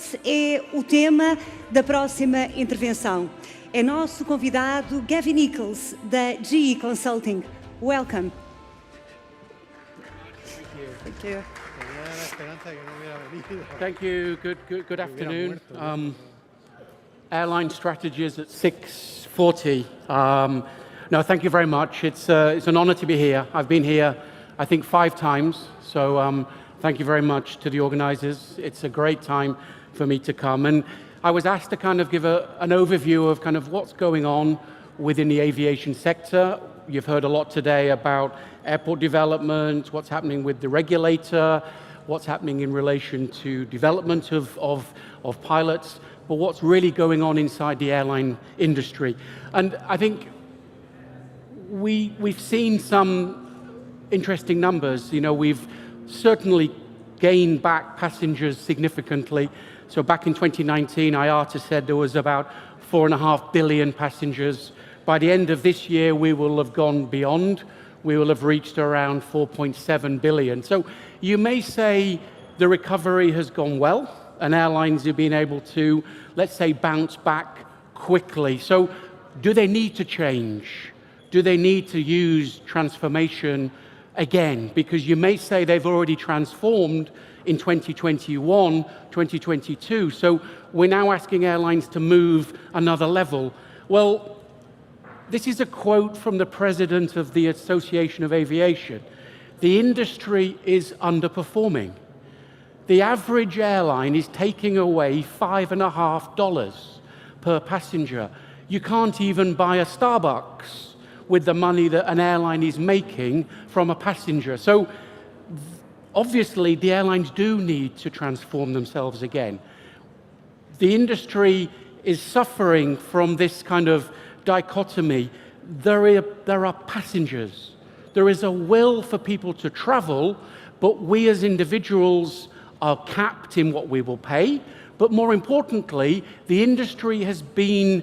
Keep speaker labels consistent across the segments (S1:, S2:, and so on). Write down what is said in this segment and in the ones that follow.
S1: Esse é o tema da próxima intervenção. É nosso convidado Gavin Nichols, da GE Consulting. Welcome.
S2: Thank you.
S3: Thank you. Good afternoon. Airline strategies at 6:40. No, thank you very much. It's an honor to be here. I've been here, I think, 5 times. So thank you very much to the organizers. It's a great time for me to come. And I was asked to kind of give an overview of kind of what's going on within the aviation sector. You've heard a lot today about airport development, what's happening with the regulator, what's happening in relation to development of pilots, but what's really going on inside the airline industry. And I think we've seen some interesting numbers. You know, we've certainly gained back passengers significantly. So back in 2019, IATA said there was about 4.5 billion passengers. By the end of this year, we will have gone beyond. We will have reached around 4.7 billion. So you may say the recovery has gone well, and airlines have been able to, let's say, bounce back quickly. So do they need to change? Do they need to use transformation again? Because you may say they've already transformed in 2021, 2022. So we're now asking airlines to move another level. Well, this is a quote from the president of the Association of Aviation. The industry is underperforming. The average airline is taking away $5.50 per passenger. You can't even buy a Starbucks with the money that an airline is making from a passenger. So obviously the airlines do need to transform themselves again. The industry is suffering from this kind of dichotomy. There are passengers. There is a will for people to travel, but we as individuals are capped in what we will pay. But more importantly, the industry has been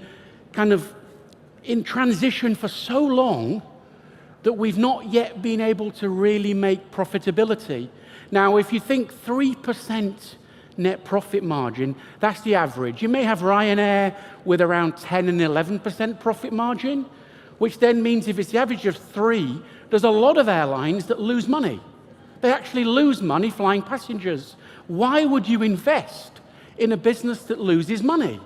S3: kind of in transition for so long that we've not yet been able to really make profitability. Now, if you think 3% net profit margin, that's the average. You may have Ryanair with around 10 and 11% profit margin, which then means if it's the average of 3, there's a lot of airlines that lose money. They actually lose money flying passengers. Why would you invest in a business that loses money?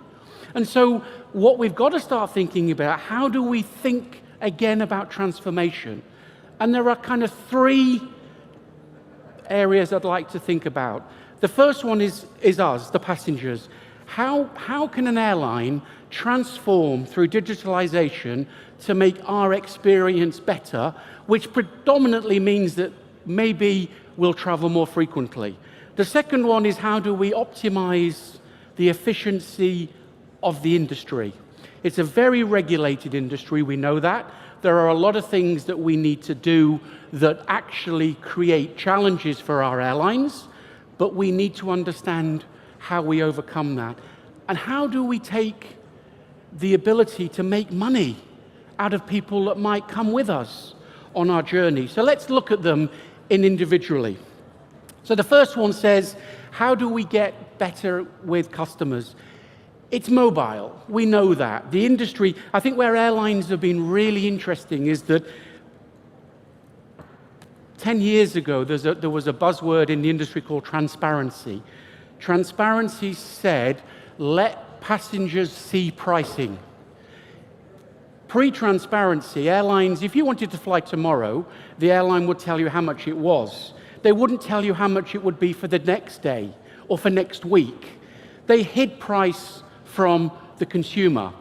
S3: And so what we've got to start thinking about, how do we think again about transformation? And there are kind of 3 areas I'd like to think about. The first one is us, the passengers. How can an airline transform through digitalisation to make our experience better, which predominantly means that maybe we'll travel more frequently? The second one is how do we optimise the efficiency of the industry? It's a very regulated industry, we know that. There are a lot of things that we need to do that actually create challenges for our airlines, but we need to understand how we overcome that. And how do we take the ability to make money out of people that might come with us on our journey? So let's look at them individually. So the first one says, how do we get better with customers? It's mobile, we know that. The industry, I think where airlines have been really interesting is that 10 years ago, there was a buzzword in the industry called transparency. Transparency said, let passengers see pricing. Pre-transparency, airlines, if you wanted to fly tomorrow, the airline would tell you how much it was. They wouldn't tell you how much it would be for the next day or for next week. They hid price from the consumer.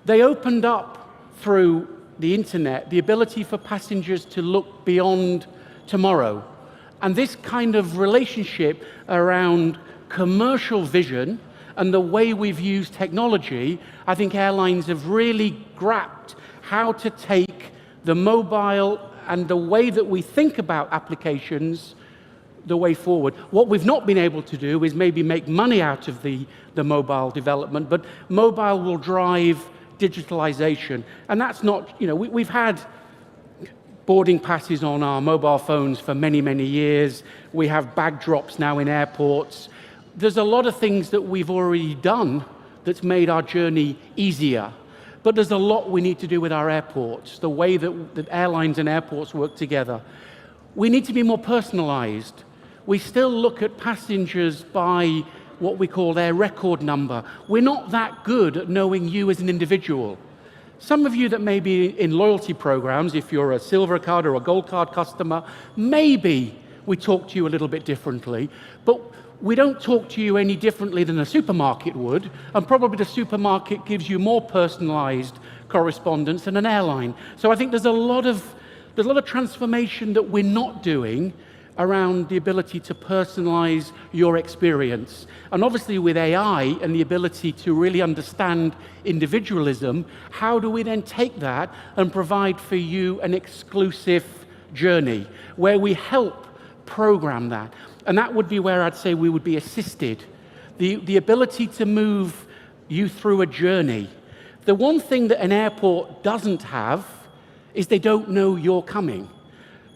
S3: They opened up through the internet the ability for passengers to look beyond tomorrow. And this kind of relationship around commercial vision and the way we've used technology, I think airlines have really grasped how to take the mobile and the way that we think about applications the way forward. What we've not been able to do is maybe make money out of the mobile development, but mobile will drive digitalization. And that's not, you know, we've had boarding passes on our mobile phones for many, many years. We have bag drops now in airports. there's a lot of things that we've already done that's made our journey easier. But there's a lot we need to do with our airports, the way that airlines and airports work together. We need to be more personalized. We still look at passengers by what we call their record number. We're not that good at knowing you as an individual. Some of you that may be in loyalty programs, if you're a silver card or a gold card customer, maybe we talk to you a little bit differently, but we don't talk to you any differently than a supermarket would, and probably the supermarket gives you more personalized correspondence than an airline. So I think there's a lot of transformation that we're not doing around the ability to personalize your experience. And obviously with AI and the ability to really understand individualism, how do we then take that and provide for you an exclusive journey where we help program that? And that would be where I'd say we would be assisted. The ability to move you through a journey. The one thing that an airport doesn't have is they don't know you're coming.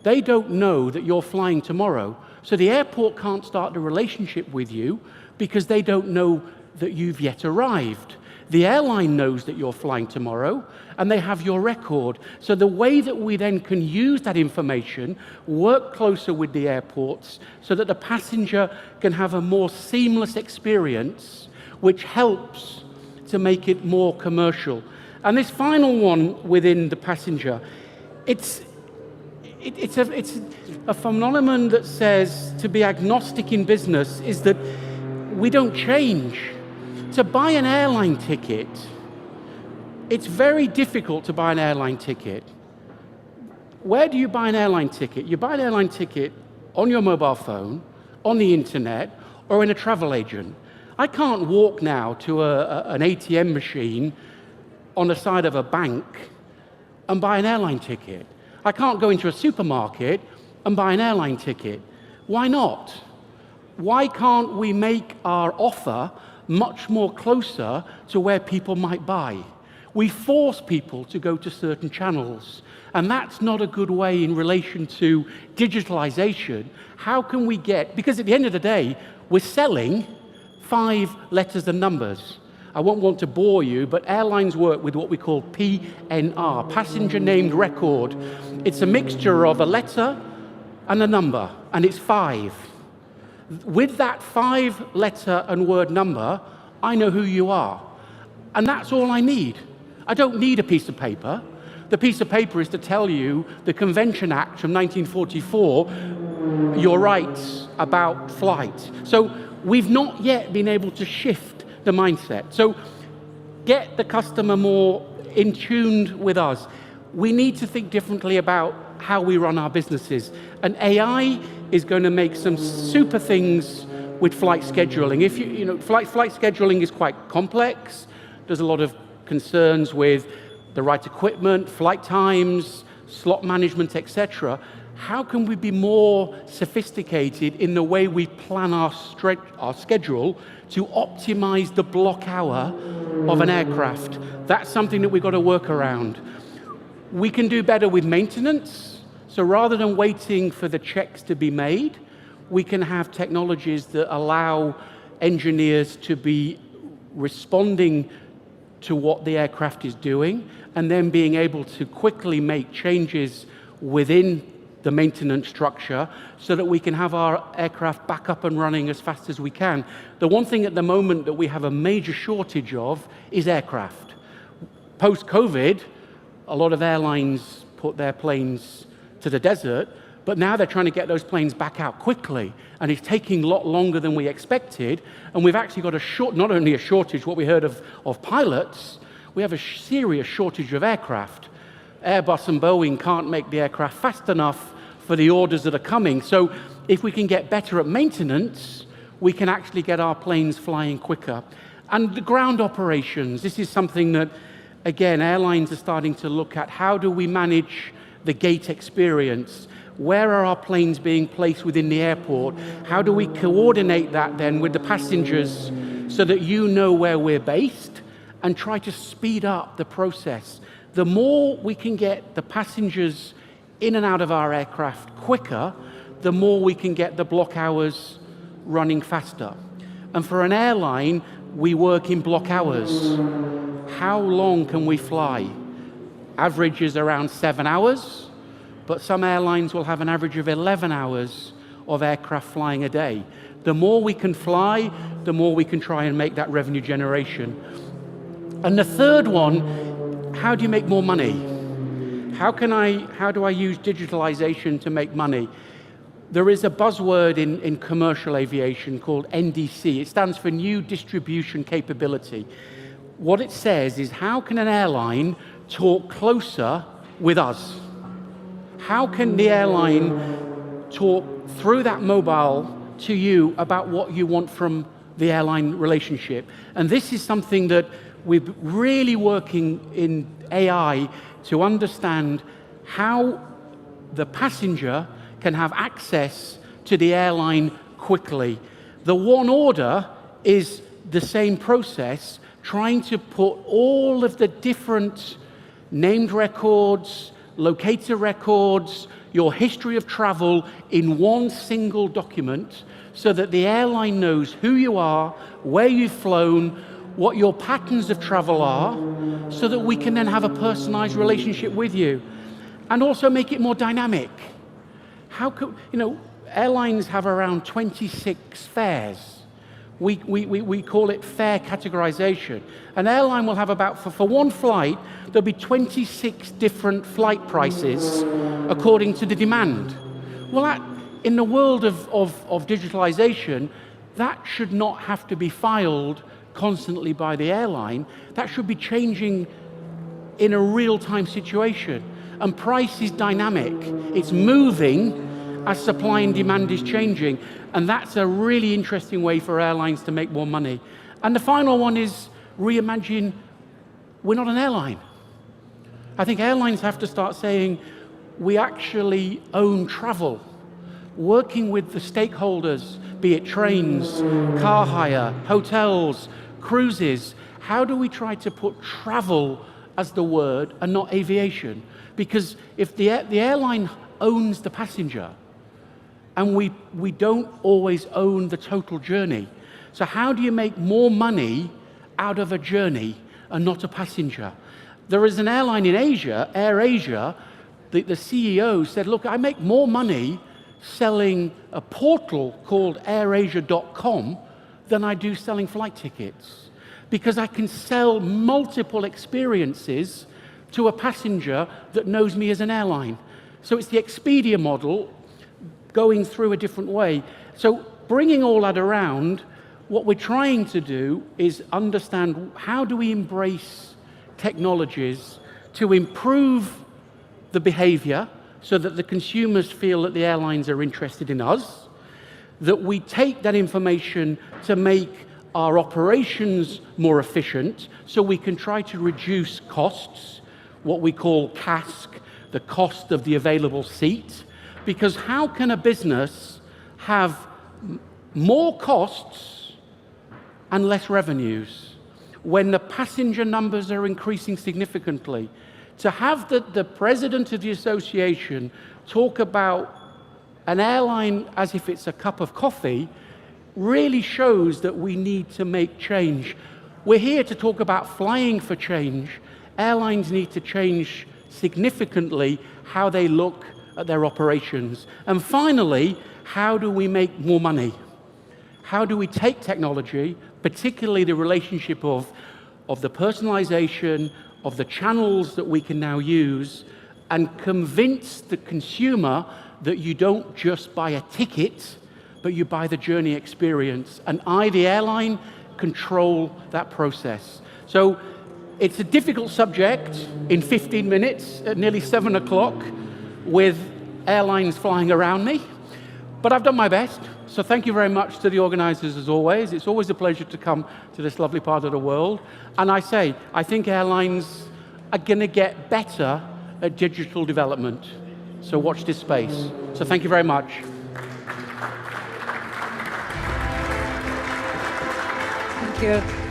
S3: They don't know that you're flying tomorrow. So the airport can't start the relationship with you because they don't know that you've yet arrived. The airline knows that you're flying tomorrow and they have your record. So the way that we then can use that information, work closer with the airports so that the passenger can have a more seamless experience, which helps to make it more commercial. And this final one within the passenger, it's a phenomenon that says to be agnostic in business is that we don't change. To buy an airline ticket, it's very difficult to buy an airline ticket. Where do you buy an airline ticket? You buy an airline ticket on your mobile phone, on the internet, or in a travel agent. I can't walk now to an ATM machine on the side of a bank and buy an airline ticket. I can't go into a supermarket and buy an airline ticket. Why not? Why can't we make our offer much more closer to where people might buy? We force people to go to certain channels, and that's not a good way in relation to digitalisation. How can we get, because at the end of the day, we're selling 5 letters and numbers. I won't want to bore you, but airlines work with what we call PNR, Passenger Named Record. It's a mixture of a letter and a number, and it's 5. With that 5-letter and word number, I know who you are. And that's all I need. I don't need a piece of paper. The piece of paper is to tell you the Convention Act from 1944, your rights about flight. So we've not yet been able to shift the mindset. So get the customer more in tune with us. We need to think differently about how we run our businesses. And AI is going to make some super things with flight scheduling. If you know, flight scheduling is quite complex. There's a lot of concerns with the right equipment, flight times, slot management, etc. How can we be more sophisticated in the way we plan our schedule to optimize the block hour of an aircraft? That's something that we've got to work around. We can do better with maintenance. So rather than waiting for the checks to be made, we can have technologies that allow engineers to be responding to what the aircraft is doing and then being able to quickly make changes within the maintenance structure so that we can have our aircraft back up and running as fast as we can. The one thing at the moment that we have a major shortage of is aircraft. Post-COVID, a lot of airlines put their planes to the desert, but now they're trying to get those planes back out quickly, and it's taking a lot longer than we expected, and we've actually got not only a shortage, what we heard of pilots, we have a serious shortage of aircraft. Airbus and Boeing can't make the aircraft fast enough for the orders that are coming. So if we can get better at maintenance, we can actually get our planes flying quicker. And the ground operations, this is something that, again, airlines are starting to look at. How do we manage the gate experience? Where are our planes being placed within the airport? How do we coordinate that then with the passengers so that you know where we're based and try to speed up the process? The more we can get the passengers in and out of our aircraft quicker, the more we can get the block hours running faster. And for an airline, we work in block hours. How long can we fly? Average is around 7 hours, but some airlines will have an average of 11 hours of aircraft flying a day. The more we can fly, the more we can try and make that revenue generation. And the third one, how do you make more money? How do I use digitalisation to make money? There is a buzzword in commercial aviation called NDC. It stands for New Distribution Capability. What it says is, how can an airline talk closer with us? How can the airline talk through that mobile to you about what you want from the airline relationship? And this is something that we're really working in AI to understand how the passenger can have access to the airline quickly. The one order is the same process, trying to put all of the different named records, locator records, your history of travel in one single document so that the airline knows who you are, where you've flown, what your patterns of travel are, so that we can then have a personalized relationship with you. And also make it more dynamic. How could, airlines have around 26 fares. We call it fare categorization. An airline will have about, for one flight, there'll be 26 different flight prices according to the demand. Well, in the world of digitalization, that should not have to be filed constantly by the airline. That should be changing in a real-time situation. And price is dynamic. It's moving as supply and demand is changing. And that's a really interesting way for airlines to make more money. And the final one is reimagine, we're not an airline. I think airlines have to start saying, we actually own travel. Working with the stakeholders, be it trains, car hire, hotels, cruises, how do we try to put travel as the word and not aviation? Because if the airline owns the passenger, and we don't always own the total journey. So how do you make more money out of a journey and not a passenger? There is an airline in Asia, AirAsia, the CEO said, look, I make more money selling a portal called airasia.com than I do selling flight tickets. Because I can sell multiple experiences to a passenger that knows me as an airline. So it's the Expedia model going through a different way. So bringing all that around, what we're trying to do is understand how do we embrace technologies to improve the behavior so that the consumers feel that the airlines are interested in us, that we take that information to make our operations more efficient so we can try to reduce costs, what we call CASK, the cost of the available seat. Because how can a business have more costs and less revenues when the passenger numbers are increasing significantly? To have the president of the association talk about an airline as if it's a cup of coffee really shows that we need to make change. We're here to talk about flying for change. Airlines need to change significantly how they look at their operations. And finally, how do we make more money? How do we take technology, particularly the relationship of the personalization, of the channels that we can now use, and convince the consumer that you don't just buy a ticket, but you buy the journey experience. And I, the airline, control that process. So it's a difficult subject in 15 minutes at nearly 7 o'clock with airlines flying around me, but I've done my best. So thank you very much to the organizers as always. It's always a pleasure to come to this lovely part of the world. And I think airlines are going to get better at digital development. So watch this space. So thank you very much.
S1: Thank you.